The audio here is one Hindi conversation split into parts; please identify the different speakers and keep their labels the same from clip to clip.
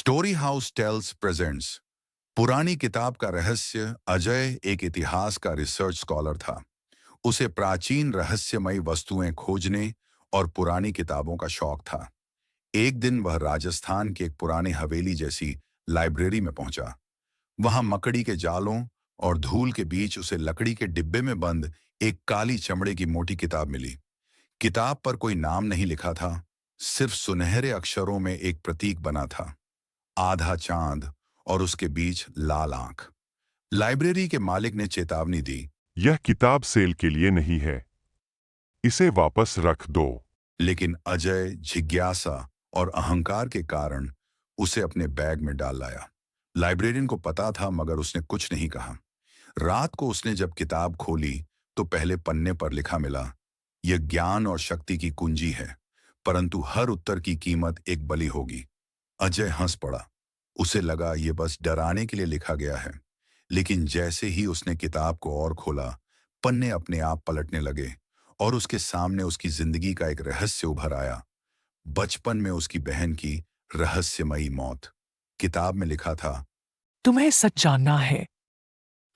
Speaker 1: स्टोरी हाउस टेल्स प्रेजेंट्स पुरानी किताब का रहस्य। अजय एक इतिहास का रिसर्च स्कॉलर था। उसे प्राचीन रहस्यमयी वस्तुएं खोजने और पुरानी किताबों का शौक था। एक दिन वह राजस्थान की एक पुरानी हवेली जैसी लाइब्रेरी में पहुंचा। वहां मकड़ी के जालों और धूल के बीच उसे लकड़ी के डिब्बे में बंद एक काली चमड़े की मोटी किताब मिली। किताब पर कोई नाम नहीं लिखा था, सिर्फ सुनहरे अक्षरों में एक प्रतीक बना था, आधा चांद और उसके बीच लाल आंख। लाइब्रेरी के मालिक ने चेतावनी दी,
Speaker 2: यह किताब सेल के लिए नहीं है, इसे वापस रख दो।
Speaker 1: लेकिन अजय जिज्ञासा और अहंकार के कारण उसे अपने बैग में डाल लाया। लाइब्रेरियन को पता था मगर उसने कुछ नहीं कहा। रात को उसने जब किताब खोली तो पहले पन्ने पर लिखा मिला, यह ज्ञान और शक्ति की कुंजी है, परंतु हर उत्तर की कीमत एक बलि होगी। अजय हंस पड़ा। उसे लगा ये बस डराने के लिए लिखा गया है। लेकिन जैसे ही उसने किताब को और खोला, पन्ने अपने आप पलटने लगे और उसके सामने उसकी जिंदगी का एक रहस्य उभर आया। बचपन में उसकी बहन की रहस्यमयी मौत। किताब में लिखा था,
Speaker 3: तुम्हें सच जानना है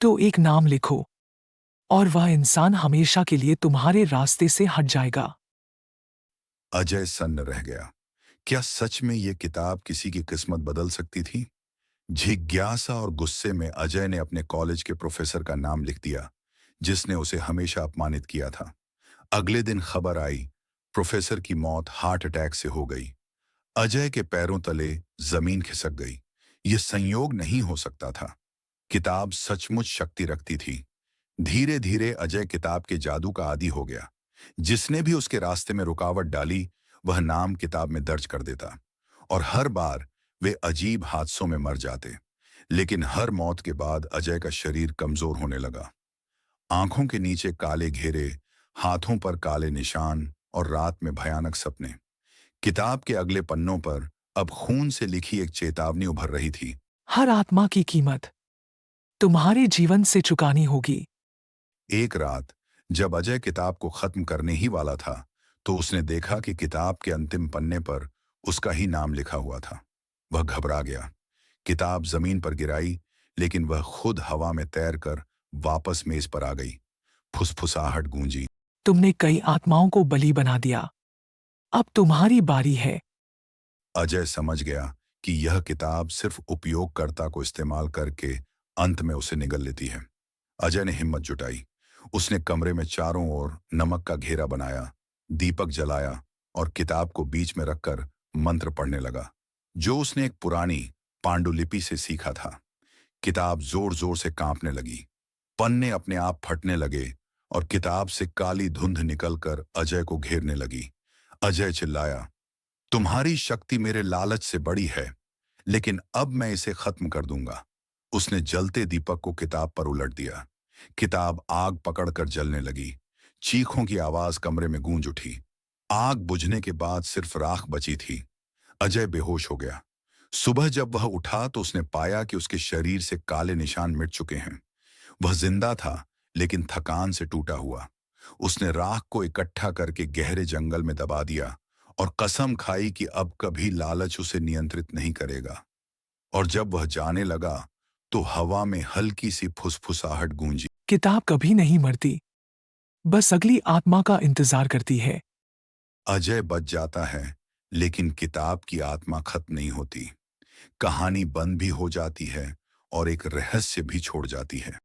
Speaker 3: तो एक नाम लिखो और वह इंसान हमेशा के लिए तुम्हारे रास्ते से हट जाएगा।
Speaker 1: अजय सन्न रह गया। क्या सच में यह किताब किसी की किस्मत बदल सकती थी? जिज्ञासा और गुस्से में अजय ने अपने कॉलेज के प्रोफेसर का नाम लिख दिया, जिसने उसे हमेशा अपमानित किया था। अगले दिन खबर आई, प्रोफेसर की मौत हार्ट अटैक से हो गई। अजय के पैरों तले जमीन खिसक गई। यह संयोग नहीं हो सकता था। किताब सचमुच शक्ति रखती थी। धीरे धीरे अजय किताब के जादू का आदी हो गया। जिसने भी उसके रास्ते में रुकावट डाली, वह नाम किताब में दर्ज कर देता और हर बार वे अजीब हादसों में मर जाते। लेकिन हर मौत के बाद अजय का शरीर कमजोर होने लगा। आंखों के नीचे काले घेरे, हाथों पर काले निशान और रात में भयानक सपने। किताब के अगले पन्नों पर अब खून से लिखी एक चेतावनी उभर रही थी।
Speaker 3: हर आत्मा की कीमत तुम्हारे जीवन से चुकानी होगी।
Speaker 1: एक रात जब अजय किताब को खत्म करने ही वाला था, तो उसने देखा कि किताब के अंतिम पन्ने पर उसका ही नाम लिखा हुआ था। वह घबरा गया। किताब जमीन पर गिराई, लेकिन वह खुद हवा में तैरकर वापस मेज पर आ गई। फुसफुसाहट गूंजी।
Speaker 3: तुमने कई आत्माओं को बलि बना दिया, अब तुम्हारी बारी है।
Speaker 1: अजय समझ गया कि यह किताब सिर्फ उपयोगकर्ता को इस्तेमाल करके अंत में उसे निगल लेती है। अजय ने हिम्मत जुटाई। उसने कमरे में चारों ओर नमक का घेरा बनाया, दीपक जलाया और किताब को बीच में रखकर मंत्र पढ़ने लगा, जो उसने एक पुरानी पांडुलिपि से सीखा था। किताब जोर जोर से कांपने लगी। पन्ने अपने आप फटने लगे और किताब से काली धुंध निकलकर अजय को घेरने लगी। अजय चिल्लाया, तुम्हारी शक्ति मेरे लालच से बड़ी है, लेकिन अब मैं इसे खत्म कर दूंगा। उसने जलते दीपक को किताब पर उलट दिया। किताब आग पकड़कर जलने लगी। चीखों की आवाज कमरे में गूंज उठी। आग बुझने के बाद सिर्फ राख बची थी। अजय बेहोश हो गया। सुबह जब वह उठा तो उसने पाया कि उसके शरीर से काले निशान मिट चुके हैं। वह जिंदा था, लेकिन थकान से टूटा हुआ। उसने राख को इकट्ठा करके गहरे जंगल में दबा दिया और कसम खाई कि अब कभी लालच उसे नियंत्रित नहीं करेगा। और जब वह जाने लगा तो हवा में हल्की सी फुसफुसाहट गूंजी।
Speaker 3: किताब कभी नहीं मरती, बस अगली आत्मा का इंतजार करती है।
Speaker 1: अजय बच जाता है, लेकिन किताब की आत्मा खत्म नहीं होती। कहानी बंद भी हो जाती है और एक रहस्य भी छोड़ जाती है।